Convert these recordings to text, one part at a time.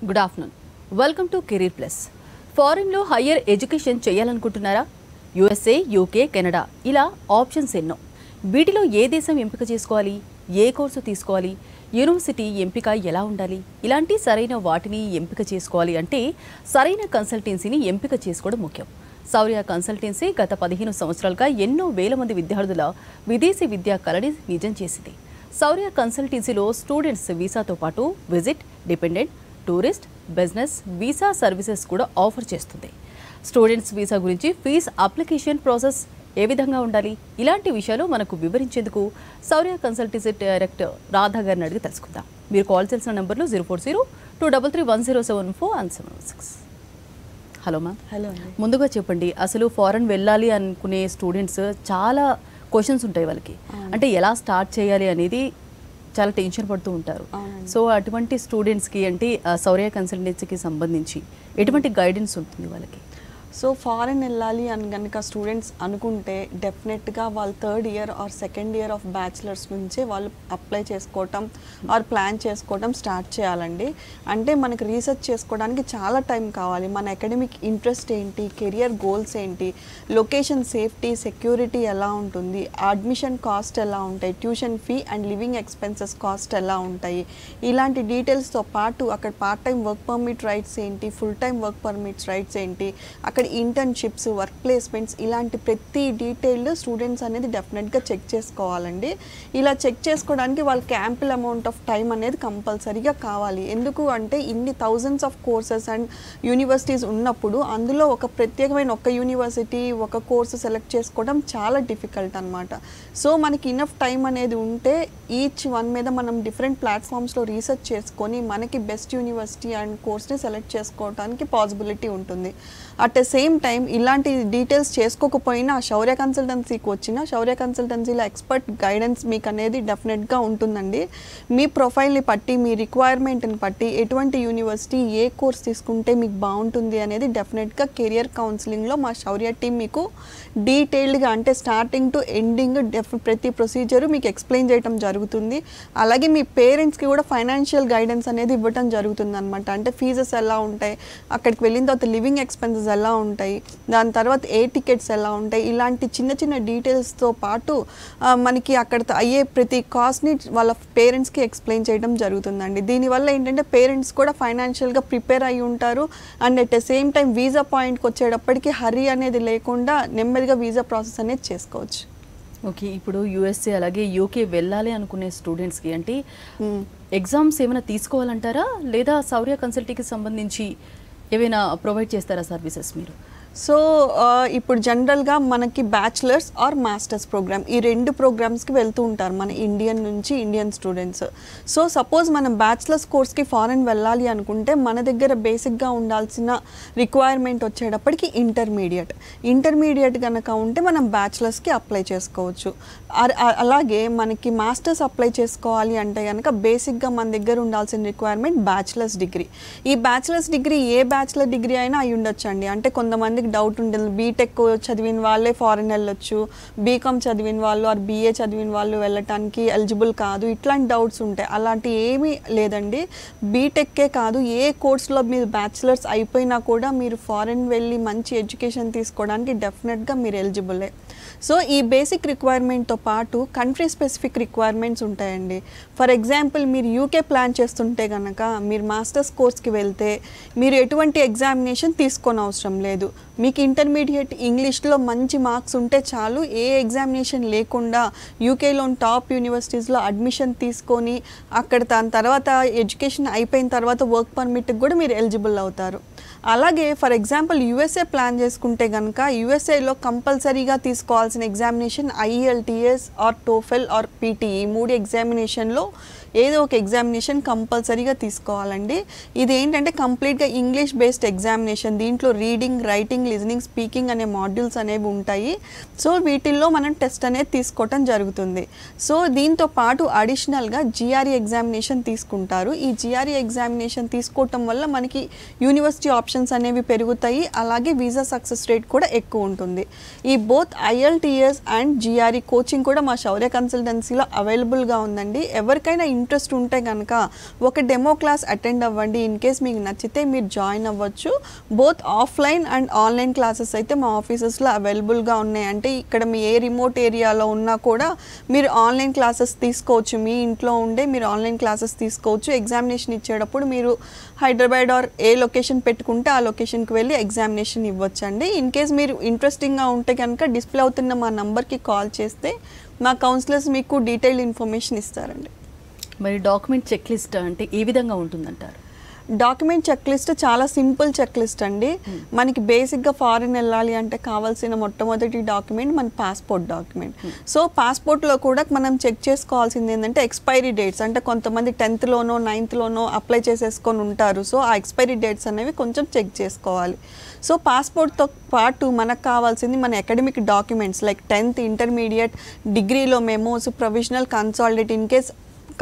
Good afternoon. Welcome to career plus. ఫారిన్లో higher education చేయాలనుకుంటున్నారా? USA, UK, Canada ఇలా options ఎన్నో. వీటిలో ఏ దేశం ఎంపిక చేసుకోవాలి, ఏ కోర్సు తీసుకోవాలి, యూనివర్సిటీ ఎంపిక ఎలా ఉండాలి, ఇలాంటి సరైన వాటిని ఎంపిక చేసుకోవాలి అంటే సరైన కన్సల్టెన్సీని ఎంపిక చేసుకోవడం ముఖ్యం. శౌర్య కన్సల్టెన్సీ గత 15 సంవత్సరాలుగా ఎన్నో వేల మంది విద్యార్థుల విదేశీ విద్యా కళని నిజం చేసింది. శౌర్య కన్సల్టెన్సీలో స్టూడెంట్స్ వీసాతో పాటు visit, dependent, tourist, business visa services కూడా ఆఫర్ చేస్తుంది. స్టూడెంట్స్ వీసా గురించి ఫీజ్ అప్లికేషన్ ప్రాసెస్ ఏ విధంగా ఉండాలి, ఇలాంటి విషయాలు మనకు వివరించేందుకు శౌర్య కన్సల్టెన్సీ డైరెక్టర్ రాధా గారిని అడిగి తెలుసుకుందాం. మీరు కాల్ చేసిన నెంబర్లు 040-233-1074 హలో మ్యామ్. హలో అండి. ముందుగా చెప్పండి, అసలు ఫారెన్ వెళ్ళాలి అనుకునే స్టూడెంట్స్ చాలా క్వశ్చన్స్ ఉంటాయి వాళ్ళకి. అంటే ఎలా స్టార్ట్ చేయాలి అనేది చాలా టెన్షన్ పడుతూ ఉంటారు. సో అటువంటి స్టూడెంట్స్కి అంటే శౌర్య కన్సల్టెన్సీకి సంబంధించి ఎటువంటి గైడెన్స్ ఉంటుంది వాళ్ళకి? సో ఫారెన్ వెళ్ళాలి అని కనుక స్టూడెంట్స్ అనుకుంటే డెఫినెట్గా వాళ్ళు 3rd year are 2nd year of bachelors నుంచే వాళ్ళు అప్లై చేసుకోవటం ఆర్ ప్లాన్ చేసుకోవటం స్టార్ట్ చేయాలండి. అంటే మనకి రీసెర్చ్ చేసుకోవడానికి చాలా టైం కావాలి. మన అకాడమిక్ ఇంట్రెస్ట్ ఏంటి, కెరియర్ గోల్స్ ఏంటి, లొకేషన్ సేఫ్టీ, సెక్యూరిటీ ఎలా ఉంటుంది, అడ్మిషన్ కాస్ట్ ఎలా ఉంటాయి, tuition fee and living expenses cost ఎలా ఉంటాయి, ఇలాంటి డీటెయిల్స్తో పాటు అక్కడ part time work permit rights ఏంటి, full time work permits rights ఏంటి, అక్కడ ఇంటర్న్షిప్స్, వర్క్ ప్లేస్మెంట్స్, ఇలాంటి ప్రతి డీటెయిల్ స్టూడెంట్స్ అనేది డెఫినెట్గా చెక్ చేసుకోవాలండి. ఇలా చెక్ చేసుకోవడానికి వాళ్ళకి యాంపుల్ అమౌంట్ ఆఫ్ టైం అనేది కంపల్సరీగా కావాలి. ఎందుకు అంటే ఇన్ని thousands of courses and universities ఉన్నప్పుడు అందులో ఒక ప్రత్యేకమైన ఒక యూనివర్సిటీ ఒక కోర్సు సెలెక్ట్ చేసుకోవడం చాలా డిఫికల్ట్ అనమాట. సో మనకి ఇనఫ్ టైం అనేది ఉంటే ఈచ్ వన్ మీద మనం డిఫరెంట్ ప్లాట్ఫామ్స్లో రీసెర్చ్ చేసుకొని మనకి బెస్ట్ యూనివర్సిటీ అండ్ కోర్స్ని సెలెక్ట్ చేసుకోవడానికి పాసిబిలిటీ ఉంటుంది. అట్ ద సేమ్ టైం ఇలాంటి డీటెయిల్స్ చేసుకోకపోయినా శౌర్య కన్సల్టెన్సీకి వచ్చిన శౌర్య కన్సల్టెన్సీలో ఎక్స్పర్ట్ గైడెన్స్ మీకు అనేది డెఫినెట్గా ఉంటుందండి. మీ ప్రొఫైల్ని బట్టి, మీ రిక్వైర్మెంట్ని బట్టి ఎటువంటి యూనివర్సిటీ ఏ కోర్స్ తీసుకుంటే మీకు బాగుంటుంది అనేది డెఫినెట్గా కెరియర్ కౌన్సిలింగ్లో మా శౌర్య టీం మీకు డీటెయిల్డ్గా అంటే స్టార్టింగ్ టు ఎండింగ్ ప్రతి ప్రొసీజరు మీకు ఎక్స్ప్లెయిన్ చేయడం జరుగుతుంది. అలాగే మీ పేరెంట్స్కి కూడా ఫైనాన్షియల్ గైడెన్స్ అనేది ఇవ్వడం జరుగుతుంది అనమాట. అంటే ఫీజెస్ ఎలా ఉంటాయి, అక్కడికి వెళ్ళిన తర్వాత లివింగ్ ఎక్స్పెన్సెస్ ఎలా ఉంటాయి, దాని తర్వాత ఏ టికెట్స్ ఎలా ఉంటాయి, ఇలాంటి చిన్న చిన్న డీటెయిల్స్తో పాటు మనకి అక్కడ అయ్యే ప్రతి కాస్ట్ని వాళ్ళ పేరెంట్స్కి ఎక్స్ప్లెయిన్ చేయడం జరుగుతుందండి. దీనివల్ల ఏంటంటే పేరెంట్స్ కూడా ఫైనాన్షియల్గా ప్రిపేర్ అయ్యి ఉంటారు. And at the same time visa పాయింట్కి వచ్చేటప్పటికి హరీ అనేది లేకుండా నెమ్మదిగా వీసా ప్రాసెస్ అనేది చేసుకోవచ్చు. ఓకే, ఇప్పుడు యూఎస్ఏ అలాగే యూకే వెళ్ళాలి అనుకునే స్టూడెంట్స్కి అంటే ఎగ్జామ్స్ ఏమైనా తీసుకోవాలంటారా, లేదా శౌర్య కన్సల్టీకి సంబంధించి ఏమైనా ప్రొవైడ్ చేస్తారా సర్వీసెస్ మీరు? సో ఇప్పుడు జనరల్గా మనకి బ్యాచిలర్స్ ఆర్ మాస్టర్స్ ప్రోగ్రామ్ ఈ 2 ప్రోగ్రామ్స్కి వెళ్తూ ఉంటారు మన ఇండియన్ నుంచి ఇండియన్ స్టూడెంట్స్. సో సపోజ్ మనం బ్యాచిలర్స్ కోర్స్కి ఫారెన్ వెళ్ళాలి అనుకుంటే మన దగ్గర బేసిక్గా ఉండాల్సిన రిక్వైర్మెంట్ వచ్చేటప్పటికి ఇంటర్మీడియట్ కనుక ఉంటే మనం బ్యాచిలర్స్కి అప్లై చేసుకోవచ్చు. అలాగే మనకి మాస్టర్స్ అప్లై చేసుకోవాలి అంటే కనుక బేసిక్గా మన దగ్గర ఉండాల్సిన రిక్వైర్మెంట్ బ్యాచిలర్స్ డిగ్రీ. ఈ bachelors degree a bachelor degree అయినా అయి ఉండొచ్చు అండి. అంటే కొంతమందికి డౌట్ ఉంటుంది, బీటెక్ చదివిన వాళ్ళే ఫారెన్ వెళ్ళొచ్చు, బీకామ్ చదివిన వాళ్ళు ఆర్ బీఏ చదివిన వాళ్ళు వెళ్ళటానికి ఎలిజిబుల్ కాదు, ఇట్లాంటి డౌట్స్ ఉంటాయి. అలాంటి ఏమీ లేదండి. బీటెక్కే కాదు, ఏ కోర్స్లో మీరు బ్యాచిలర్స్ అయిపోయినా కూడా మీరు ఫారెన్ వెళ్ళి మంచి ఎడ్యుకేషన్ తీసుకోవడానికి డెఫినెట్గా మీరు ఎలిజిబులే. సో ఈ బేసిక్ రిక్వైర్మెంట్తో పాటు కంట్రీ స్పెసిఫిక్ రిక్వైర్మెంట్స్ ఉంటాయండి. ఫర్ ఎగ్జాంపుల్ మీరు యూకే ప్లాన్ చేస్తుంటే కనుక మీరు మాస్టర్స్ కోర్స్కి వెళ్తే మీరు ఎటువంటి ఎగ్జామినేషన్ తీసుకోని అవసరం లేదు. మీకు ఇంటర్మీడియట్ ఇంగ్లీష్లో మంచి మార్క్స్ ఉంటే చాలు, ఏ ఎగ్జామినేషన్ లేకుండా యూకేలోని టాప్ యూనివర్సిటీస్లో అడ్మిషన్ తీసుకొని అక్కడ దాని తర్వాత ఎడ్యుకేషన్ అయిపోయిన తర్వాత వర్క్ పర్మిట్కి కూడా మీరు ఎలిజిబుల్ అవుతారు. అలాగే ఫర్ ఎగ్జాంపుల్ యూఎస్ఏ ప్లాన్ చేసుకుంటే కనుక యూఎస్ఏలో కంపల్సరీగా తీసుకోవాల్సిన examination IELTS or TOEFL or PTE 3 ఎగ్జామినేషన్లో ఏదో ఒక ఎగ్జామినేషన్ కంపల్సరీగా తీసుకోవాలండి. ఇది ఏంటంటే కంప్లీట్గా ఇంగ్లీష్ బేస్డ్ ఎగ్జామినేషన్. దీంట్లో రీడింగ్, రైటింగ్, లిజనింగ్, స్పీకింగ్ అనే మాడ్యూల్స్ అనేవి ఉంటాయి. సో వీటిల్లో మనం టెస్ట్ అనేది తీసుకోవటం జరుగుతుంది. సో దీంతో పాటు అడిషనల్గా జిఆర్ఈ ఎగ్జామినేషన్ తీసుకుంటారు. ఈ జిఆర్ఈ ఎగ్జామినేషన్ తీసుకోవటం వల్ల మనకి యూనివర్సిటీ ఆప్షన్స్ అనేవి పెరుగుతాయి, అలాగే వీసా సక్సెస్ రేట్ కూడా ఎక్కువ ఉంటుంది. ఈ both IELTS and GRE coaching కూడా మా శౌర్య కన్సల్టెన్సీలో అవైలబుల్గా ఉందండి. ఎవరికైనా ఇంట్రెస్ట్ ఉంటే కనుక ఒక డెమో క్లాస్ అటెండ్ అవ్వండి. ఇన్ కేస్ మీకు నచ్చితే మీరు జాయిన్ అవ్వచ్చు. Both offline and online classes అయితే మా ఆఫీసెస్లో అవైలబుల్గా ఉన్నాయి. అంటే ఇక్కడ మీ ఏ రిమోట్ ఏరియాలో ఉన్నా కూడా మీరు ఆన్లైన్ క్లాసెస్ తీసుకోవచ్చు. మీ ఇంట్లో ఉండే మీరు ఆన్లైన్ క్లాసెస్ తీసుకోవచ్చు. ఎగ్జామినేషన్ ఇచ్చేటప్పుడు మీరు హైదరాబాద్ ఆర్ ఏ లొకేషన్ పెట్టుకుంటే ఆ లొకేషన్కి వెళ్ళి ఎగ్జామినేషన్ ఇవ్వచ్చు అండి. ఇన్ కేస్ మీరు ఇంట్రెస్టింగ్గా ఉంటే కనుక డిస్ప్లే అవుతున్న మా నంబర్కి కాల్ చేస్తే మా కౌన్సిలర్స్ మీకు డీటెయిల్డ్ ఇన్ఫర్మేషన్ ఇస్తారండి. మరి డాక్యుమెంట్ చెక్ లిస్ట్ అంటే ఏ విధంగా ఉంటుందంటారు? డాక్యుమెంట్ చెక్ లిస్ట్ చాలా సింపుల్ చెక్ లిస్ట్ అండి. మనకి బేసిక్గా ఫారిన్ వెళ్ళాలి అంటే కావాల్సిన మొట్టమొదటి డాక్యుమెంట్ మన పాస్పోర్ట్ డాక్యుమెంట్. సో పాస్పోర్ట్లో కూడా మనం చెక్ చేసుకోవాల్సింది ఏంటంటే ఎక్స్పైరీ డేట్స్. అంటే కొంతమంది 10th లోనో 9th లోనో అప్లై చేసేసుకొని ఉంటారు. సో ఆ ఎక్స్పైరీ డేట్స్ అనేవి కొంచెం చెక్ చేసుకోవాలి. సో పాస్పోర్ట్తో పాటు మనకు కావాల్సింది మన academic documents like 10th, intermediate, డిగ్రీలో memos, provisional, consolidate. In case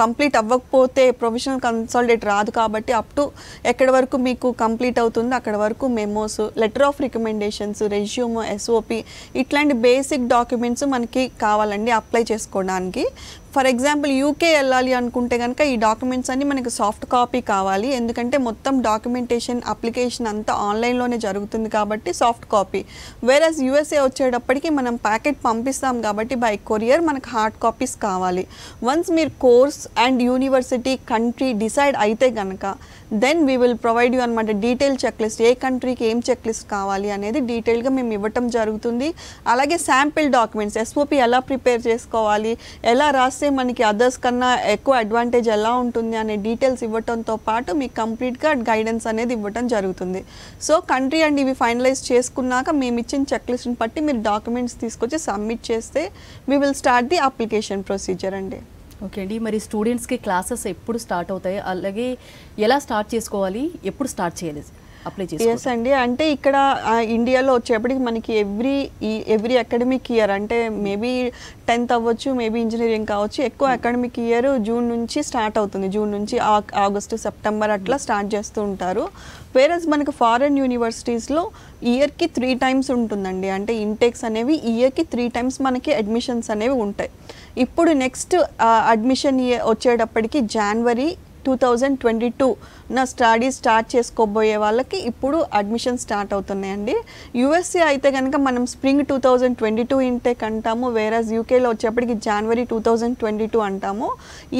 complete అవ్వకపోతే ప్రొఫెషనల్ కన్సాలిడేట్ రాదు కాబట్టి అప్ టు ఎక్కడి వరకు మీకు కంప్లీట్ అవుతుందో అక్కడ వరకు memos, letter of recommendations, resume, SOP ఇట్లాంటి బేసిక్ డాక్యుమెంట్స్ మనకి కావాలండి అప్లై చేసుకోవడానికి. ఫర్ ఎగ్జాంపుల్ UK వెళ్ళాలి అనుకుంటే కనుక ఈ డాక్యుమెంట్స్ అన్నీ మనకి సాఫ్ట్ కాపీ కావాలి. ఎందుకంటే మొత్తం డాక్యుమెంటేషన్ అప్లికేషన్ అంతా ఆన్లైన్లోనే జరుగుతుంది కాబట్టి సాఫ్ట్ కాపీ. వేరస్ USA వచ్చేటప్పటికి మనం ప్యాకెట్ పంపిస్తాం కాబట్టి బై కొరియర్ మనకు హార్డ్ కాపీస్ కావాలి. వన్స్ మీరు course and university, country decide అయితే కనుక then we will provide you అనమాట డీటెయిల్ చెక్ లిస్ట్. ఏ కంట్రీకి ఏం చెక్ లిస్ట్ కావాలి అనేది డీటెయిల్గా మేము ఇవ్వటం జరుగుతుంది. అలాగే శాంపిల్ డాక్యుమెంట్స్, SOP ఎలా ప్రిపేర్ చేసుకోవాలి, ఎలా రాస్తే మనకి అదర్స్ కన్నా ఎక్కువ అడ్వాంటేజ్ ఎలా ఉంటుంది అనే డీటెయిల్స్ ఇవ్వటంతో పాటు మీకు కంప్లీట్గా గైడెన్స్ అనేది ఇవ్వటం జరుగుతుంది. సో కంట్రీ అండ్ ఇవి ఫైనలైజ్ చేసుకున్నాక మేము ఇచ్చిన చెక్ లిస్ట్ని బట్టి మీరు డాక్యుమెంట్స్ తీసుకొచ్చి సబ్మిట్ చేస్తే we will start the application procedure అండి. ఓకే అండి. మరి స్టూడెంట్స్కి క్లాసెస్ ఎప్పుడు స్టార్ట్ అవుతాయి, అలాగే ఎలా స్టార్ట్ చేసుకోవాలి, ఎప్పుడు స్టార్ట్ చేయాలి అప్లై చేసుకోవాలి? ఎస్ అండి. అంటే ఇక్కడ ఇండియాలో వచ్చేప్పటికి మనకి ఎవ్రీ అకాడమిక్ ఇయర్ అంటే మేబీ 10th అవ్వచ్చు, మేబీ ఇంజనీరింగ్ కావచ్చు, ఎక్కువ అకాడమిక్ ఇయర్ జూన్ నుంచి స్టార్ట్ అవుతుంది. జూన్ నుంచి ఆగస్టు, సెప్టెంబర్ అట్లా స్టార్ట్ చేస్తూ ఉంటారు. వేరస్ మనకు ఫారెన్ యూనివర్సిటీస్లో ఇయర్కి 3 times ఉంటుందండి. అంటే ఇంటేక్స్ అనేవి ఇయర్కి 3 times మనకి అడ్మిషన్స్ అనేవి ఉంటాయి. ఇప్పుడు నెక్స్ట్ అడ్మిషన్ వచ్చేటప్పటికి January 2022 నా స్టడీ స్టార్ట్ చేసుకోబోయే వాళ్ళకి ఇప్పుడు అడ్మిషన్ స్టార్ట్ అవుతున్నాయండి. USA అయితే కనుక మనం స్ప్రింగ్ 2022 ఇంటేక్ అంటాము. వేరస్ UKలో వచ్చేప్పటికి January 2022 అంటాము.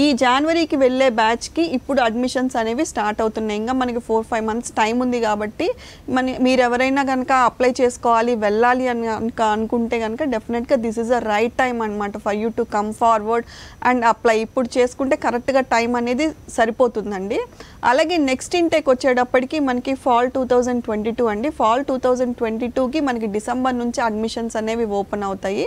ఈ జనవరికి వెళ్ళే బ్యాచ్కి ఇప్పుడు అడ్మిషన్స్ అనేవి స్టార్ట్ అవుతున్నాయి. ఇంకా మనకి 4-5 months టైం ఉంది కాబట్టి మీరు ఎవరైనా కనుక అప్లై చేసుకోవాలి, వెళ్ళాలి అని అనుకుంటే కనుక డెఫినెట్గా this is a right time అనమాట for you to come forward and apply. ఇప్పుడు చేసుకుంటే కరెక్ట్గా టైం అనేది సరిపోతుందండి. అలాగే నెక్స్ట్ ఇంటేక్ వచ్చేటప్పటికి మనకి fall 2022 అండి. fall 2022కి మనకి డిసెంబర్ నుంచి అడ్మిషన్స్ అనేవి ఓపెన్ అవుతాయి.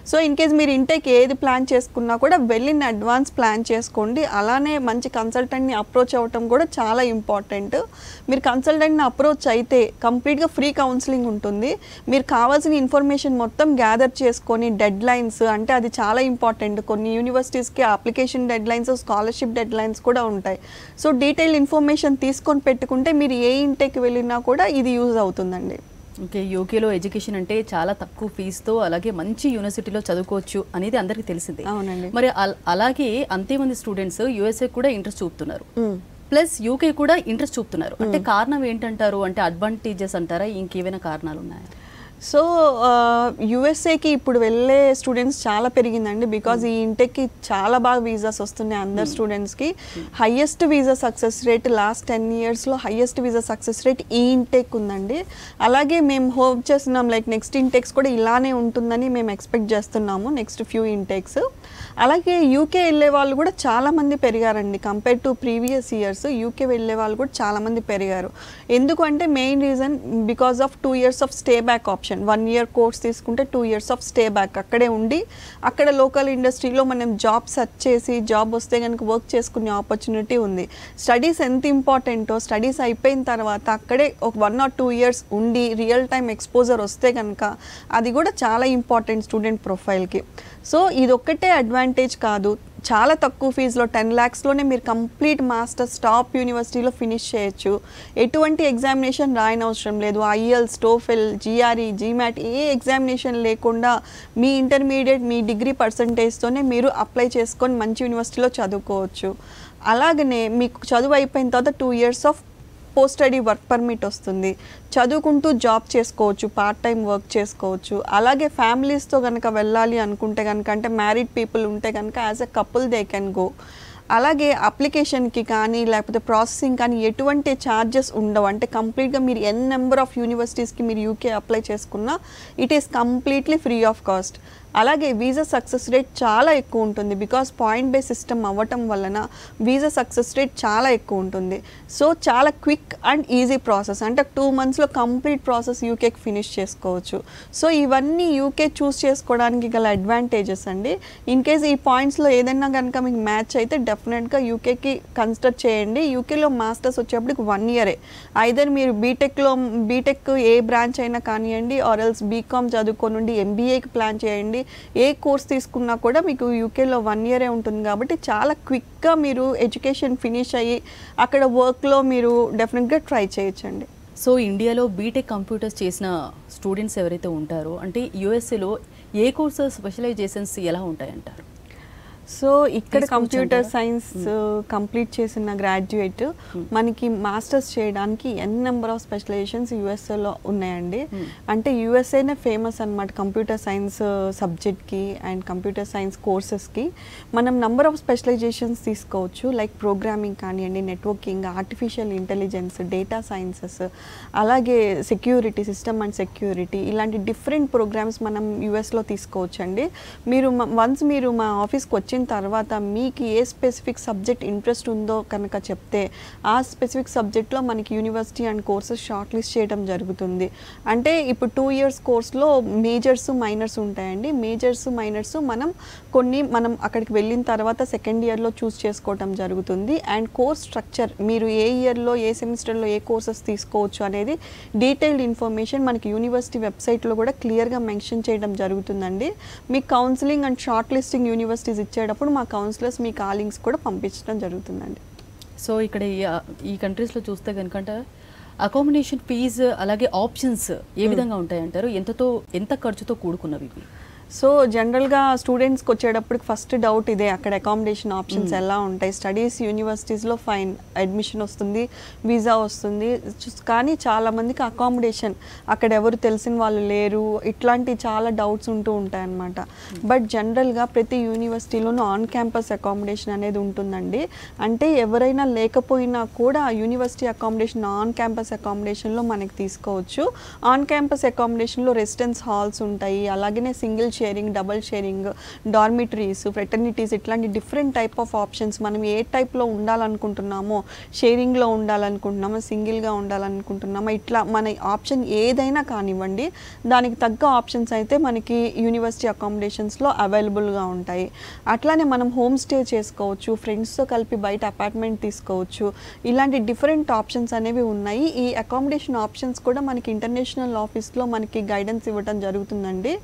సో ఇన్ కేస్ మీరు ఇంటేక్ ఏది ప్లాన్ చేసుకున్నా కూడా వెళ్ళిన అడ్వాన్స్ ప్లాన్ చేసుకోండి. అలానే మంచి కన్సల్టెంట్ని అప్రోచ్ అవ్వటం కూడా చాలా ఇంపార్టెంట్. మీరు కన్సల్టెంట్ని అప్రోచ్ అయితే కంప్లీట్గా ఫ్రీ కౌన్సిలింగ్ ఉంటుంది. మీరు కావాల్సిన ఇన్ఫర్మేషన్ మొత్తం గ్యాదర్ చేసుకొని డెడ్ లైన్స్ అంటే అది చాలా ఇంపార్టెంట్. కొన్ని యూనివర్సిటీస్కి application deadlines, scholarship deadlines కూడా ఉంటాయి. సో డీటెయిల్ ఇన్ఫర్మేషన్ తీసుకొని పెట్టుకుంటే మీరు ఏ ఇంటేక్ వెళ్ళినా కూడా ఇది యూజ్ అవుతుందండి. ఓకే. యూకేలో ఎడ్యుకేషన్ అంటే చాలా తక్కువ ఫీజుతో అలాగే మంచి యూనివర్సిటీలో చదువుకోవచ్చు అనేది అందరికీ తెలిసిందే. అవునండి. మరి అలాగే అంతేమంది స్టూడెంట్స్ USA కూడా ఇంట్రెస్ట్ చూపుతున్నారు, ప్లస్ UK కూడా ఇంట్రెస్ట్ చూపుతున్నారు. అంటే కారణం ఏంటంటారు? అంటే అడ్వాంటేజెస్ అంటారా, ఇంకేమైనా కారణాలు ఉన్నాయా? సో యూఎస్ఏకి ఇప్పుడు వెళ్ళే స్టూడెంట్స్ చాలా పెరిగిందండి. బికాజ్ ఈ ఇంటెక్కి చాలా బాగా వీసాస్ వస్తున్నాయి అందరు స్టూడెంట్స్కి. Highest visa success rate last 10 yearsలో హైయెస్ట్ వీసా సక్సెస్ రేట్ ఈ ఇంటెక్ ఉందండి. అలాగే మేము హోప్ చేస్తున్నాం లైక్ నెక్స్ట్ ఇంటెక్స్ కూడా ఇలానే ఉంటుందని మేము ఎక్స్పెక్ట్ చేస్తున్నాము నెక్స్ట్ ఫ్యూ ఇంటెక్స్. అలాగే యూకే వెళ్ళే వాళ్ళు కూడా చాలామంది పెరిగారండి compare to previous years. UK వెళ్ళే వాళ్ళు కూడా చాలామంది పెరిగారు. ఎందుకంటే main reason because of 2 years of stay back option. 1 year course తీసుకుంటే 2 years ఆఫ్ స్టే బ్యాక్, అక్కడే ఉండి అక్కడ లోకల్ ఇండస్ట్రీలో మనం జాబ్ సెర్చ్ చేసి జాబ్ వస్తే కనుక వర్క్ చేసుకునే ఆపర్చునిటీ ఉంది. స్టడీస్ ఎంత ఇంపార్టెంటో స్టడీస్ అయిపోయిన తర్వాత అక్కడే ఒక 1 or 2 years ఉండి రియల్ టైం ఎక్స్పోజర్ వస్తే కనుక అది కూడా చాలా ఇంపార్టెంట్ స్టూడెంట్ ప్రొఫైల్కి. సో ఇదొక్కటే అడ్వాంటేజ్ కాదు, చాలా తక్కువ ఫీజులో 10 lakhsలోనే మీరు కంప్లీట్ మాస్టర్స్ టాప్ యూనివర్సిటీలో ఫినిష్ చేయొచ్చు. ఎటువంటి ఎగ్జామినేషన్ రాయనవసరం లేదు. ఐఎల్స్, టోఫెల్, జిఆర్ఈ, జీమాట్ ఏ ఎగ్జామినేషన్ లేకుండా మీ ఇంటర్మీడియట్ మీ డిగ్రీ పర్సంటేజ్తోనే మీరు అప్లై చేసుకొని మంచి యూనివర్సిటీలో చదువుకోవచ్చు. అలాగనే మీకు చదువు అయిపోయిన తర్వాత 2 years of post study work permit వస్తుంది. చదువుకుంటూ జాబ్ చేసుకోవచ్చు, పార్ట్ టైం వర్క్ చేసుకోవచ్చు. అలాగే ఫ్యామిలీస్తో కనుక వెళ్ళాలి అనుకుంటే కనుక, అంటే మ్యారీడ్ పీపుల్ ఉంటే కనుక as a couple they can go. అలాగే అప్లికేషన్కి కానీ లేకపోతే ప్రాసెసింగ్ కానీ ఎటువంటి ఛార్జెస్ ఉండవు. అంటే కంప్లీట్గా మీరు నెంబర్ ఆఫ్ యూనివర్సిటీస్కి మీరు యూకే అప్లై చేసుకున్నా it is completely free of cost. అలాగే వీసా సక్సెస్ రేట్ చాలా ఎక్కువ ఉంటుంది. బికాస్ పాయింట్ బేస్ సిస్టమ్ అవ్వటం వలన వీసా సక్సెస్ రేట్ చాలా ఎక్కువ ఉంటుంది. సో చాలా క్విక్ అండ్ ఈజీ ప్రాసెస్. అంటే 2 monthsలో కంప్లీట్ ప్రాసెస్ యూకేకి ఫినిష్ చేసుకోవచ్చు. సో ఇవన్నీ యూకే చూస్ చేసుకోవడానికి గల అడ్వాంటేజెస్ అండి. ఇన్ కేస్ ఈ పాయింట్స్లో ఏదైనా కనుక మీకు మ్యాచ్ అయితే డెఫినెట్గా యూకేకి కన్సిడర్ చేయండి. యూకేలో మాస్టర్స్ వచ్చేప్పటికి 1 year. ఐదర్ మీరు బీటెక్ ఏ బ్రాంచ్ అయినా కానివ్వండి, ఆర్ ఎల్స్ బీకామ్ చదువుకోనండి ఎంబీఏకి ప్లాన్ చేయండి. ఏ కోర్స్ తీసుకున్నా కూడా మీకు యూకేలో 1 year ఉంటుంది. కాబట్టి చాలా క్విక్గా మీరు ఎడ్యుకేషన్ ఫినిష్ అయ్యి అక్కడ వర్క్లో మీరు డెఫినెట్గా ట్రై చేయొచ్చండి. సో ఇండియాలో బీటెక్ కంప్యూటర్స్ చేసిన స్టూడెంట్స్ ఎవరైతే ఉంటారో, అంటే యూఎస్ఏలో ఏ కోర్సెస్ స్పెషలైజేషన్స్ ఎలా ఉంటాయంటారు? సో ఇక్కడ కంప్యూటర్ సైన్స్ కంప్లీట్ చేసిన గ్రాడ్యుయేట్ మనకి మాస్టర్స్ చేయడానికి నెంబర్ ఆఫ్ స్పెషలైజేషన్స్ యూఎస్ఏలో ఉన్నాయండి. అంటే యూఎస్ఏనే ఫేమస్ అనమాట కంప్యూటర్ సైన్స్ సబ్జెక్ట్కి అండ్ కంప్యూటర్ సైన్స్ కోర్సెస్కి. మనం నెంబర్ ఆఫ్ స్పెషలైజేషన్స్ తీసుకోవచ్చు. లైక్ ప్రోగ్రామింగ్ కానివ్వండి, networking, artificial intelligence, data sciences, అలాగే సెక్యూరిటీ, సిస్టమ్ అండ్ సెక్యూరిటీ, ఇలాంటి డిఫరెంట్ ప్రోగ్రామ్స్ మనం యూఎస్లో తీసుకోవచ్చు అండి. వన్స్ మీరు మా ఆఫీస్కి వచ్చిన తర్వాత మీకు ఏ స్పెసిఫిక్ సబ్జెక్ట్ ఇంట్రెస్ట్ ఉందో కనుక చెప్తే ఆ స్పెసిఫిక్ సబ్జెక్ట్లో మనకి university and courses short list చేయడం జరుగుతుంది. అంటే ఇప్పుడు 2 years కోర్స్లో మేజర్స్ మైనర్స్ ఉంటాయండి. మేజర్స్ మైనర్స్ మనం అక్కడికి వెళ్ళిన తర్వాత సెకండ్ ఇయర్లో చూస్ చేసుకోవడం జరుగుతుంది. అండ్ కోర్స్ స్ట్రక్చర్ మీరు ఏ ఇయర్లో ఏ సెమిస్టర్లో ఏ కోర్సెస్ తీసుకోవచ్చు అనేది డీటెయిల్డ్ ఇన్ఫర్మేషన్ మనకి యూనివర్సిటీ వెబ్సైట్లో కూడా క్లియర్గా మెన్షన్ చేయడం జరుగుతుందండి. మీకు counselling and short listing universities ఇచ్చేటప్పుడు మా కౌన్సిలర్స్ మీ కాలింగ్స్ కూడా పంపించడం జరుగుతుందండి. సో ఇక్కడ ఈ కంట్రీస్లో చూస్తే కనుక అకామిడేషన్ ఫీజు అలాగే ఆప్షన్స్ ఏ విధంగా ఉంటాయంటారు? ఎంత ఖర్చుతో కూడుకున్నవి? సో జనరల్గా స్టూడెంట్స్కి వచ్చేటప్పటికి ఫస్ట్ డౌట్ ఇదే, అక్కడ అకామిడేషన్ ఆప్షన్స్ ఎలా ఉంటాయి. స్టడీస్ యూనివర్సిటీస్లో ఫైన్ అడ్మిషన్ వస్తుంది, వీసా వస్తుంది, కానీ చాలామందికి అకామిడేషన్ అక్కడ ఎవరు తెలిసిన వాళ్ళు లేరు, ఇట్లాంటి చాలా డౌట్స్ ఉంటూ ఉంటాయి అన్నమాట. బట్ జనరల్గా ప్రతి యూనివర్సిటీలోనూ ఆన్ క్యాంపస్ అకామిడేషన్ అనేది ఉంటుందండి. అంటే ఎవరైనా లేకపోయినా కూడా యూనివర్సిటీ అకామిడేషన్ ఆన్ క్యాంపస్ అకామిడేషన్లో మనకి తీసుకోవచ్చు. ఆన్ క్యాంపస్ అకామిడేషన్లో రెసిడెన్స్ హాల్స్ ఉంటాయి, అలాగే single sharing, double sharing, dormitories, fraternities, ఇట్లాంటి డిఫరెంట్ టైప్ ఆఫ్ ఆప్షన్స్. మనం ఏ టైప్లో ఉండాలనుకుంటున్నామో, షేరింగ్లో ఉండాలనుకుంటున్నామో, సింగిల్గా ఉండాలనుకుంటున్నామో, ఇట్లా మన ఆప్షన్ ఏదైనా కానివ్వండి దానికి తగ్గ ఆప్షన్స్ అయితే మనకి యూనివర్సిటీ అకామిడేషన్స్లో అవైలబుల్గా ఉంటాయి. అట్లానే మనం హోమ్ స్టే చేసుకోవచ్చు, ఫ్రెండ్స్తో కలిపి బయట అపార్ట్మెంట్ తీసుకోవచ్చు. ఇలాంటి డిఫరెంట్ ఆప్షన్స్ అనేవి ఉన్నాయి. ఈ అకామిడేషన్ ఆప్షన్స్ కూడా మనకి ఇంటర్నేషనల్ ఆఫీస్లో మనకి గైడెన్స్ ఇవ్వడం జరుగుతుందండి.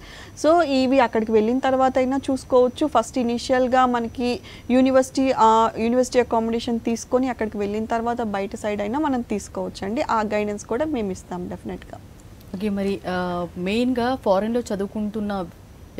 సో ఇవి అక్కడికి వెళ్ళిన తర్వాత అయినా చూసుకోవచ్చు. ఫస్ట్ ఇనిషియల్గా మనకి యూనివర్సిటీ అకామిడేషన్ తీసుకొని అక్కడికి వెళ్ళిన తర్వాత బయట సైడ్ అయినా మనం తీసుకోవచ్చు అండి. ఆ గైడెన్స్ కూడా మేము ఇస్తాం డెఫినెట్గా. ఓకే, మరి మెయిన్గా ఫారెన్లో చదువుకుంటున్న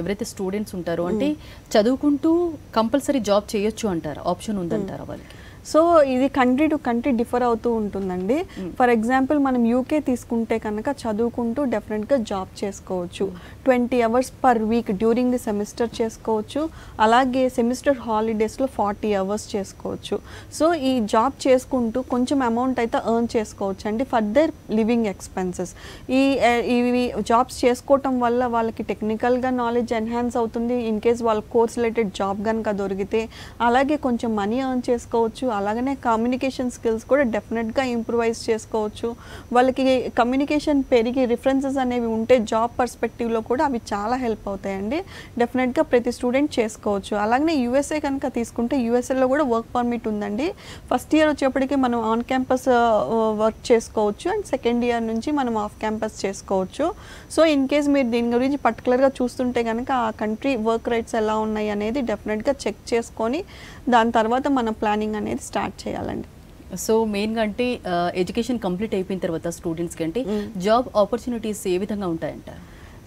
ఎవరైతే స్టూడెంట్స్ ఉంటారో, అంటే చదువుకుంటూ కంపల్సరీ జాబ్ చేయొచ్చు అంటారా? ఆప్షన్ ఉందంటారా వాళ్ళకి? సో ఇది కంట్రీ టు కంట్రీ డిఫర్ అవుతూ ఉంటుందండి. ఫర్ ఎగ్జాంపుల్ మనం యూకే తీసుకుంటే కనుక చదువుకుంటూ డెఫినెట్గా జాబ్ చేసుకోవచ్చు. 20 hours per week during the semester చేసుకోవచ్చు. అలాగే సెమిస్టర్ హాలిడేస్లో 40 hours చేసుకోవచ్చు. సో ఈ జాబ్ చేసుకుంటూ కొంచెం అమౌంట్ అయితే ఎర్న్ చేసుకోవచ్చు అండి ఫర్ దర్ లివింగ్ ఎక్స్పెన్సెస్. ఇవి జాబ్స్ చేసుకోవటం వల్ల వాళ్ళకి టెక్నికల్గా నాలెడ్జ్ ఎన్హాన్స్ అవుతుంది. ఇన్ కేస్ వాళ్ళ కోర్స్ రిలేటెడ్ జాబ్ కనుక దొరికితే, అలాగే కొంచెం మనీ ఎర్న్ చేసుకోవచ్చు. అలాగనే కమ్యూనికేషన్ స్కిల్స్ కూడా డెఫినెట్గా ఇంప్రూవైజ్ చేసుకోవచ్చు. వాళ్ళకి కమ్యూనికేషన్ పెరిగి రిఫరెన్సెస్ అనేవి ఉంటే జాబ్ పర్స్పెక్టివ్లో కూడా అవి చాలా హెల్ప్ అవుతాయండి. డెఫినెట్గా ప్రతి స్టూడెంట్ చేసుకోవచ్చు. అలాగనే యూఎస్ఏ కనుక తీసుకుంటే యూఎస్ఏలో కూడా వర్క్ పర్మిట్ ఉందండి. ఫస్ట్ ఇయర్ వచ్చేప్పటికి మనం ఆన్ క్యాంపస్ వర్క్ చేసుకోవచ్చు అండ్ సెకండ్ ఇయర్ నుంచి మనం ఆఫ్ క్యాంపస్ చేసుకోవచ్చు. సో ఇన్ కేస్ మీరు దీని గురించి పర్టికులర్గా చూస్తుంటే కనుక కనుక ఆ కంట్రీ వర్క్ రైట్స్ ఎలా ఉన్నాయి అనేది డెఫినెట్గా చెక్ చేసుకొని దాని తర్వాత మనం ప్లానింగ్ అనేది స్టార్ట్ చేయాలండి. సో మెయిన్గా అంటే ఎడ్యుకేషన్ కంప్లీట్ అయిపోయిన తర్వాత స్టూడెంట్స్కి అంటే జాబ్ ఆపర్చునిటీస్ ఏ విధంగా ఉంటాయంటారు?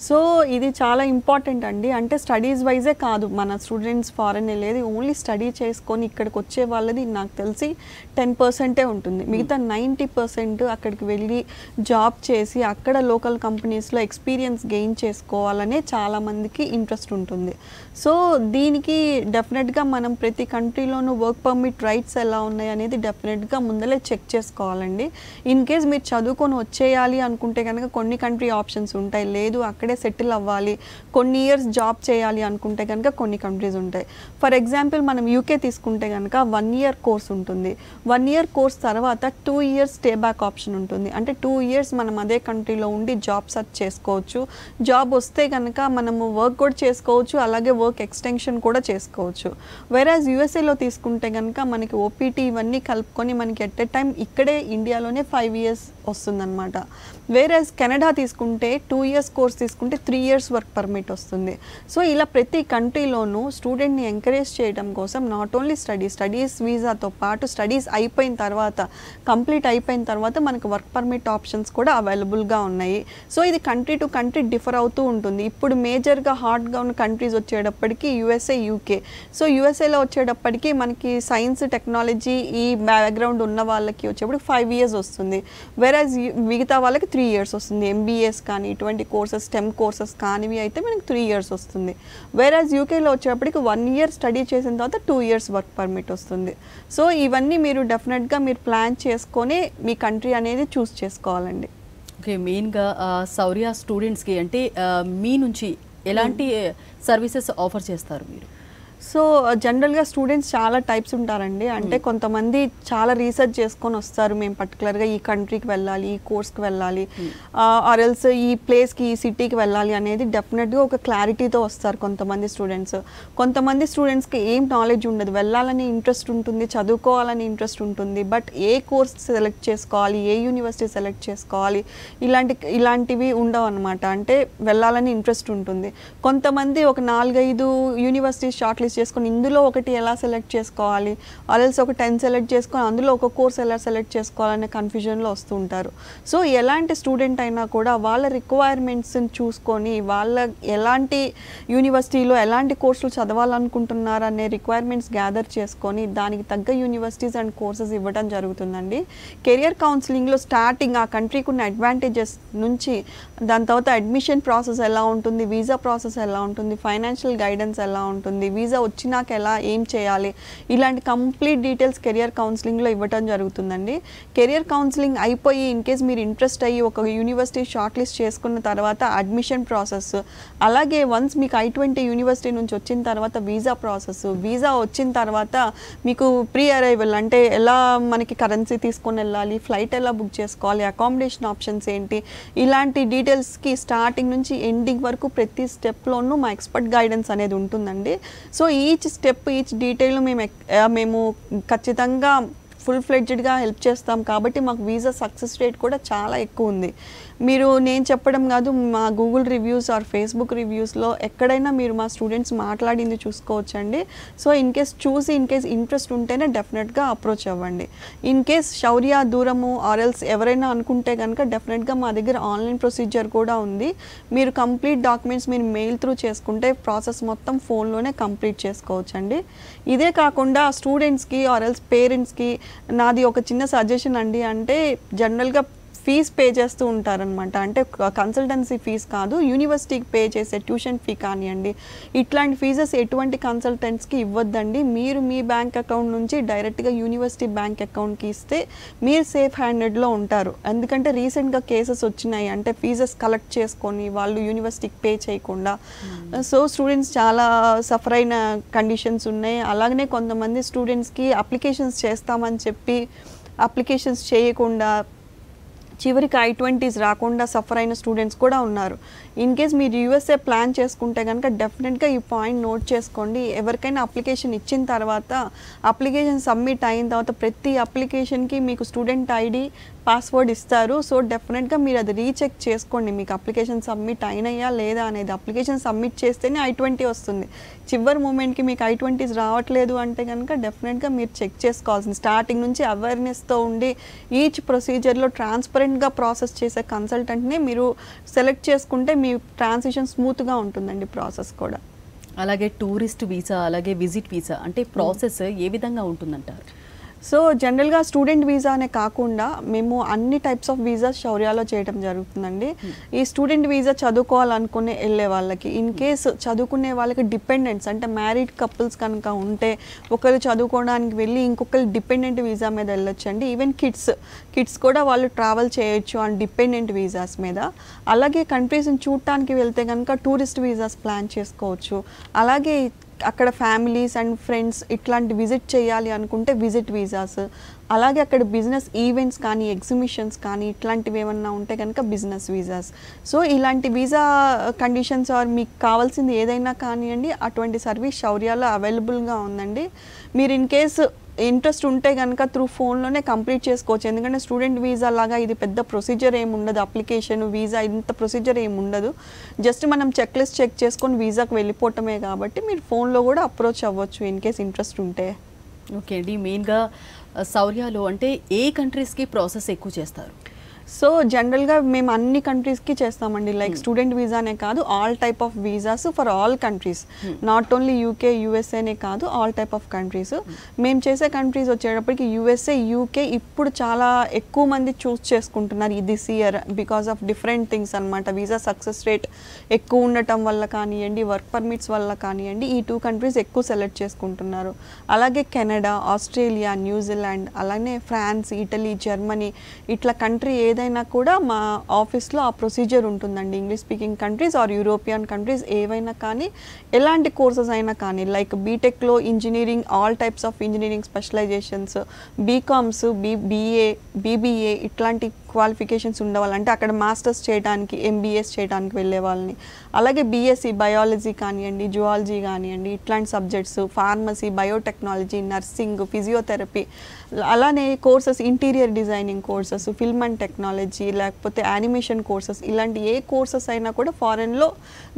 సో ఇది చాలా ఇంపార్టెంట్ అండి. అంటే స్టడీస్ వైజే కాదు, మన స్టూడెంట్స్ ఫారెన్ వెళ్ళేది ఓన్లీ స్టడీ చేసుకొని ఇక్కడికి వచ్చే వాళ్ళది నాకు తెలిసి 10% ఉంటుంది. మిగతా 90% అక్కడికి వెళ్ళి జాబ్ చేసి అక్కడ లోకల్ కంపెనీస్లో ఎక్స్పీరియన్స్ గెయిన్ చేసుకోవాలనే చాలామందికి ఇంట్రెస్ట్ ఉంటుంది. సో దీనికి డెఫినెట్గా మనం ప్రతి కంట్రీలోనూ వర్క్ పర్మిట్ రైట్స్ ఎలా ఉన్నాయి అనేది డెఫినెట్గా ముందలే చెక్ చేసుకోవాలండి. ఇన్ కేస్ మీరు చదువుకొని వచ్చేయాలి అనుకుంటే కనుక కొన్ని కంట్రీ ఆప్షన్స్ ఉంటాయి, లేదు అక్కడే సెటిల్ అవ్వాలి కొన్ని ఇయర్స్ జాబ్ చేయాలి అనుకుంటే కనుక కొన్ని కంట్రీస్ ఉంటాయి. ఫర్ ఎగ్జాంపుల్ మనం యూకే తీసుకుంటే కనుక 1 year కోర్స్ ఉంటుంది. 1 year కోర్స్ తర్వాత 2 years స్టే బ్యాక్ ఆప్షన్ ఉంటుంది. అంటే 2 years మనం అదే కంట్రీలో ఉండి జాబ్ సర్చ్ చేసుకోవచ్చు. జాబ్ వస్తే కనుక మనము వర్క్ కూడా చేసుకోవచ్చు, అలాగే వర్క్ ఎక్స్టెన్షన్ కూడా చేసుకోవచ్చు. వెరాజ్ యూఎస్ఏలో తీసుకుంటే కనుక మనకి ఓపీటీ ఇవన్నీ కలుపుకొని మనకి ఎట్ ఎ టైం ఇక్కడే ఇండియాలోనే 5 years వస్తుందన్నమాట. వేరేజ్ కెనడా తీసుకుంటే 2 years కోర్స్ తీసుకుంటే 3 years వర్క్ పర్మిట్ వస్తుంది. సో ఇలా ప్రతి కంట్రీలోనూ స్టూడెంట్ని ఎంకరేజ్ చేయడం కోసం నాట్ ఓన్లీ స్టడీస్ వీసాతో పాటు స్టడీస్ అయిపోయిన తర్వాత కంప్లీట్ అయిపోయిన తర్వాత మనకు వర్క్ పర్మిట్ ఆప్షన్స్ కూడా అవైలబుల్గా ఉన్నాయి. సో ఇది కంట్రీ టు కంట్రీ డిఫర్ అవుతూ ఉంటుంది. ఇప్పుడు మేజర్గా హాట్గా ఉన్న కంట్రీస్ వచ్చేటప్పటికి యూఎస్ఏ, యూకే. సో యూఎస్ఏలో వచ్చేటప్పటికి మనకి సైన్స్ టెక్నాలజీ ఈ బ్యాక్గ్రౌండ్ ఉన్న వాళ్ళకి వచ్చేప్పటికి 5 years వస్తుంది. వెరాజ్ మిగతా వాళ్ళకి 3 years వస్తుంది. ఎంబీఏస్ కానీ ఇటువంటి కోర్సెస్ స్టెమ్ కోర్సెస్ కానివి అయితే మనకి 3 years వస్తుంది. వేరాజ్ యూకేలో వచ్చేటప్పటికి 1 year స్టడీ చేసిన తర్వాత 2 years వర్క్ పర్మిట్ వస్తుంది. సో ఇవన్నీ మీరు డెఫినెట్గా మీరు ప్లాన్ చేసుకొని మీ కంట్రీ అనేది చూస్ చేసుకోవాలండి. ఓకే, మెయిన్గా సౌర్య స్టూడెంట్స్కి అంటే మీ నుంచి ఎలాంటి సర్వీసెస్ ఆఫర్ చేస్తారు మీరు? సో జనరల్గా స్టూడెంట్స్ చాలా టైప్స్ ఉంటారండి. అంటే కొంతమంది చాలా రీసెర్చ్ చేసుకొని వస్తారు, మేము పర్టికులర్గా ఈ కంట్రీకి వెళ్ళాలి, ఈ కోర్స్కి వెళ్ళాలి, ఆర్ఎల్స్ ఈ ప్లేస్కి ఈ సిటీకి వెళ్ళాలి అనేది డెఫినెట్గా ఒక క్లారిటీతో వస్తారు కొంతమంది స్టూడెంట్స్. కొంతమంది స్టూడెంట్స్కి ఏం నాలెడ్జ్ ఉండదు, వెళ్ళాలని ఇంట్రెస్ట్ ఉంటుంది, చదువుకోవాలని ఇంట్రెస్ట్ ఉంటుంది, బట్ ఏ కోర్స్ సెలెక్ట్ చేసుకోవాలి, ఏ యూనివర్సిటీ సెలెక్ట్ చేసుకోవాలి ఇలాంటివి ఉండవు అనమాట. అంటే వెళ్ళాలని ఇంట్రెస్ట్ ఉంటుంది. కొంతమంది ఒక 4-5 యూనివర్సిటీస్ షార్ట్ లిస్ట్ చేసుకొని ఇందులో ఒకటి ఎలా సెలెక్ట్ చేసుకోవాలి, ఆల్స్ ఒక 10 సెలెక్ట్ చేసుకొని అందులో ఒక కోర్స్ ఎలా సెలెక్ట్ చేసుకోవాలనే కన్ఫ్యూజన్లో వస్తూ ఉంటారు. సో ఎలాంటి స్టూడెంట్ అయినా కూడా వాళ్ళ రిక్వైర్మెంట్స్ని చూసుకొని వాళ్ళ ఎలాంటి యూనివర్సిటీలో ఎలాంటి కోర్సులు చదవాలనుకుంటున్నారు అనే రిక్వైర్మెంట్స్ గ్యాదర్ చేసుకొని దానికి తగ్గ యూనివర్సిటీస్ అండ్ కోర్సెస్ ఇవ్వడం జరుగుతుందండి. కెరియర్ కౌన్సిలింగ్లో స్టార్టింగ్ ఆ కంట్రీకి ఉన్న అడ్వాంటేజెస్ నుంచి దాని తర్వాత అడ్మిషన్ ప్రాసెస్ ఎలా ఉంటుంది, వీసా ప్రాసెస్ ఎలా ఉంటుంది, ఫైనాన్షియల్ గైడెన్స్ ఎలా ఉంటుంది, వీసా వచ్చినాక ఎలా ఏం చేయాలి, ఇలాంటి కంప్లీట్ డీటెయిల్స్ కెరియర్ కౌన్సిలింగ్లో ఇవ్వటం జరుగుతుందండి. కెరియర్ కౌన్సిలింగ్ అయిపోయి ఇన్ కేస్ మీరు ఇంట్రెస్ట్ అయ్యి ఒక యూనివర్సిటీ షార్ట్ లిస్ట్ చేసుకున్న తర్వాత అడ్మిషన్ ప్రాసెస్, అలాగే వన్స్ మీకు I-20 యూనివర్సిటీ నుంచి వచ్చిన తర్వాత వీసా ప్రాసెస్, వీసా వచ్చిన తర్వాత మీకు ప్రీ అరైవల్ అంటే ఎలా మనకి కరెన్సీ తీసుకొని వెళ్ళాలి, ఫ్లైట్ ఎలా బుక్ చేసుకోవాలి, అకామిడేషన్ ఆప్షన్స్ ఏంటి, ఇలాంటి డీటెయిల్స్కి స్టార్టింగ్ నుంచి ఎండింగ్ వరకు ప్రతి స్టెప్లోనూ మా ఎక్స్పర్ట్ గైడెన్స్ అనేది ఉంటుందండి. So each step each detail మేము ఖచ్చితంగా ఫుల్ ఫ్లెడ్జ్డ్గా హెల్ప్ చేస్తాం కాబట్టి మాకు వీసా సక్సెస్ రేట్ కూడా చాలా ఎక్కువ ఉంది. మీరు నేను చెప్పడం కాదు, మా గూగుల్ రివ్యూస్ ఆర్ ఫేస్బుక్ రివ్యూస్లో ఎక్కడైనా మీరు మా స్టూడెంట్స్ మాట్లాడింది చూసుకోవచ్చండి. సో ఇన్ కేస్ ఇంట్రెస్ట్ ఉంటేనే డెఫినెట్గా అప్రోచ్ అవ్వండి. ఇన్ కేస్ శౌర్య దూరము ఆర్ఎల్స్ ఎవరైనా అనుకుంటే కనుక డెఫినెట్గా మా దగ్గర ఆన్లైన్ ప్రొసీజర్ కూడా ఉంది. మీరు కంప్లీట్ డాక్యుమెంట్స్ మీరు మెయిల్ త్రూ చేసుకుంటే ప్రాసెస్ మొత్తం ఫోన్లోనే కంప్లీట్ చేసుకోవచ్చండి. ఇదే కాకుండా స్టూడెంట్స్కి ఆర్ఎల్స్ పేరెంట్స్కి నాది ఒక చిన్న సజెషన్ అండి. అంటే జనరల్గా ఫీజ్ పే చేస్తూ ఉంటారనమాట. అంటే కన్సల్టెన్సీ ఫీజ్ కాదు, యూనివర్సిటీకి పే చేసే ట్యూషన్ ఫీ కానివ్వండి, ఇట్లాంటి ఫీజెస్ ఎటువంటి కన్సల్టెంట్స్కి ఇవ్వద్దండి. మీరు మీ బ్యాంక్ అకౌంట్ నుంచి డైరెక్ట్గా యూనివర్సిటీ బ్యాంక్ అకౌంట్కి ఇస్తే మీరు సేఫ్ హ్యాండెడ్లో ఉంటారు. ఎందుకంటే రీసెంట్గా కేసెస్ వచ్చినాయి, అంటే ఫీజెస్ కలెక్ట్ చేసుకొని వాళ్ళు యూనివర్సిటీకి పే చేయకుండా. సో స్టూడెంట్స్ చాలా సఫర్ అయిన కండిషన్స్ ఉన్నాయి. అలాగనే కొంతమంది స్టూడెంట్స్కి అప్లికేషన్స్ చేస్తామని చెప్పి అప్లికేషన్స్ చేయకుండా చివరికి I-20s రాకుండా సఫర్ అయిన స్టూడెంట్స్ కూడా ఉన్నారు. ఇన్ కేస్ మీరు యూఎస్ఏ ప్లాన్ చేసుకుంటే కనుక డెఫినెట్గా ఈ పాయింట్ నోట్ చేసుకోండి. ఎవరికైనా అప్లికేషన్ ఇచ్చిన తర్వాత అప్లికేషన్ సబ్మిట్ అయిన తర్వాత ప్రతి అప్లికేషన్కి మీకు స్టూడెంట్ ఐడి పాస్వర్డ్ ఇస్తారు. సో డెఫినెట్గా మీరు అది రీచెక్ చేసుకోండి, మీకు అప్లికేషన్ సబ్మిట్ అయినాయా లేదా అనేది. అప్లికేషన్ సబ్మిట్ చేస్తేనే I-20 వస్తుంది. చివరి మూమెంట్కి మీకు I-20s రావట్లేదు అంటే కనుక డెఫినెట్గా మీరు చెక్ చేసుకోవాల్సింది. స్టార్టింగ్ నుంచి అవేర్నెస్తో ఉండి ఈచ్ ప్రొసీజర్లో ట్రాన్స్పరెంట్గా ప్రాసెస్ చేసే కన్సల్టెంట్ని మీరు సెలెక్ట్ చేసుకుంటే మీ ట్రాన్సిషన్ స్మూత్గా ఉంటుందండి ప్రాసెస్ కూడా. అలాగే టూరిస్ట్ వీసా, అలాగే విజిట్ వీసా అంటే ప్రాసెస్ ఏ విధంగా ఉంటుందంటారు? సో జనరల్గా స్టూడెంట్ వీసా అనే కాకుండా మేము అన్ని టైప్స్ ఆఫ్ వీసాస్ శౌర్యాలో చేయడం జరుగుతుందండి. ఈ స్టూడెంట్ వీసా చదువుకోవాలనుకునే వెళ్ళే వాళ్ళకి, ఇన్ కేస్ చదువుకునే వాళ్ళకి డిపెండెంట్స్ అంటే మ్యారీడ్ కపుల్స్ కనుక ఉంటే ఒకరు చదువుకోవడానికి వెళ్ళి ఇంకొకరు డిపెండెంట్ వీసా మీద వెళ్ళొచ్చు అండి. ఈవెన్ కిడ్స్ కూడా వాళ్ళు ట్రావెల్ చేయొచ్చు అండ్ డిపెండెంట్ వీసాస్ మీద. అలాగే కంట్రీస్ని చూడటానికి వెళ్తే కనుక టూరిస్ట్ వీసాస్ ప్లాన్ చేసుకోవచ్చు. అలాగే అక్కడ ఫ్యామిలీస్ అండ్ ఫ్రెండ్స్ ఇట్లాంటి విజిట్ చేయాలి అనుకుంటే విజిట్ వీసాస్. అలాగే అక్కడ బిజినెస్ ఈవెంట్స్ కానీ ఎగ్జిబిషన్స్ కానీ ఇట్లాంటివి ఏమన్నా ఉంటే కనుక బిజినెస్ వీసాస్. సో ఇలాంటి వీసా కండిషన్స్ ఆర్ మీకు కావాల్సింది ఏదైనా కానివ్వండి, అటువంటి సర్వీస్ శౌర్యాలో అవైలబుల్గా ఉందండి. మీరు ఇన్ కేసు ఇంట్రెస్ట్ ఉంటే కనుక త్రూ ఫోన్లోనే కంప్లీట్ చేసుకోవచ్చు. ఎందుకంటే స్టూడెంట్ వీసా లాగా ఇది పెద్ద ప్రొసీజర్ ఏమి ఉండదు. అప్లికేషన్ వీసా ఇంత ప్రొసీజర్ ఏమి ఉండదు. జస్ట్ మనం చెక్ లిస్ట్ చెక్ చేసుకొని వీసాకు వెళ్ళిపోవటమే కాబట్టి మీరు ఫోన్లో కూడా అప్రోచ్ అవ్వచ్చు ఇన్ కేస్ ఇంట్రెస్ట్ ఉంటే. ఓకే అండి, మెయిన్గా శౌర్యాలో అంటే ఏ కంట్రీస్కి ప్రాసెస్ ఎక్కువ చేస్తారు? సో జనరల్గా మేము అన్ని కంట్రీస్కి చేస్తామండి. లైక్ స్టూడెంట్ వీసానే కాదు, all type of visas for all countries, not only UK యూఎస్ఏనే కాదు, ఆల్ టైప్ ఆఫ్ కంట్రీస్. మేము చేసే కంట్రీస్ వచ్చేటప్పటికి యూఎస్ఏ, యూకే ఇప్పుడు చాలా ఎక్కువ మంది చూస్ చేసుకుంటున్నారు this year because of different things అనమాట. వీసా సక్సెస్ రేట్ ఎక్కువ ఉండటం వల్ల కానివ్వండి, వర్క్ పర్మిట్స్ వల్ల కానివ్వండి, ఈ 2 కంట్రీస్ ఎక్కువ సెలెక్ట్ చేసుకుంటున్నారు. అలాగే కెనడా, ఆస్ట్రేలియా, న్యూజిలాండ్, అలానే ఫ్రాన్స్, ఇటలీ, జర్మనీ ఇట్లా కంట్రీ ఏదైనా కూడా మా ఆఫీస్లో ఆ ప్రొసీజర్ ఉంటుందండి. English speaking countries or European countries ఏవైనా కానీ, ఎలాంటి కోర్సెస్ అయినా కానీ, లైక్ బీటెక్లో engineering, all types of engineering specialisations, BComs, BA, BBA ఇట్లాంటి క్వాలిఫికేషన్స్ ఉండవాలంటే అక్కడ మాస్టర్స్ చేయడానికి, ఎంబీఏస్ చేయడానికి వెళ్ళే వాళ్ళని. అలాగే బీఎస్సీ బయాలజీ కానివ్వండి, జువాలజీ కానివ్వండి, ఇట్లాంటి subjects, pharmacy, biotechnology, nursing, physiotherapy, అలానే courses, interior designing courses, film and technology, లేకపోతే యానిమేషన్ కోర్సెస్, ఇలాంటి ఏ కోర్సెస్ అయినా కూడా ఫారెన్లో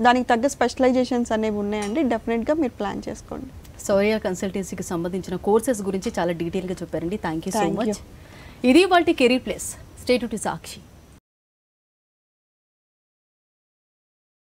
దానికి తగ్గ స్పెషలైజేషన్స్ అనేవి ఉన్నాయండి. డెఫినెట్గా మీరు ప్లాన్ చేసుకోండి. శౌర్య కన్సల్టెన్సీకి సంబంధించిన కోర్సెస్ గురించి చాలా డీటెయిల్గా చెప్పారండి. Thank you so much. ఇది వాటి career plus. Stay to Sakshi.